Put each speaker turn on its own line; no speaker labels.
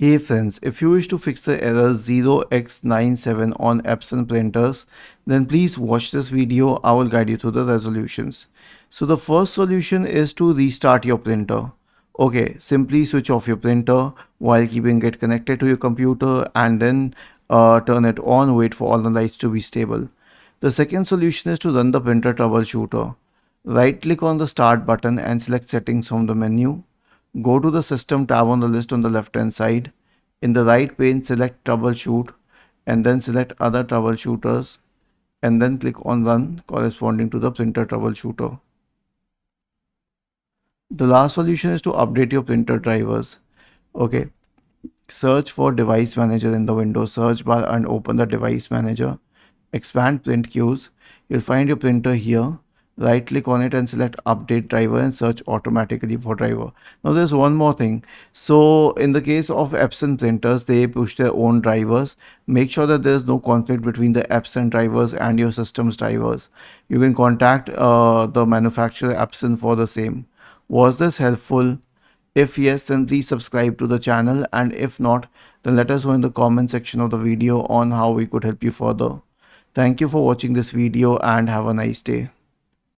Hey friends, if you wish to fix the error 0x97 on Epson printers, then please watch this video. I will guide you through the resolutions. So the first solution is to restart your printer. Okay, simply switch off your printer while keeping it connected to your computer and then turn it on, wait for all the lights to be stable. The second solution is to run the printer troubleshooter. Right click on the start button and select settings from the menu. Go to the System tab on the list on the left hand side. In the right pane, select Troubleshoot and then select Other Troubleshooters and then click on Run corresponding to the printer troubleshooter. The last solution is to update your printer drivers. Okay, search for Device Manager in the Windows search bar and open the Device Manager. Expand print queues. You'll find your printer here. Right click on it and select update driver and search automatically for driver. Now there's one more thing. So in the case of Epson printers, they push their own drivers. Make sure that there's no conflict between the Epson drivers and your system's drivers. You can contact the manufacturer Epson for the same. Was this helpful? If yes, then please subscribe to the channel, and if not, then let us know in the comment section of the video on how we could help you further. Thank you for watching this video and have a nice day.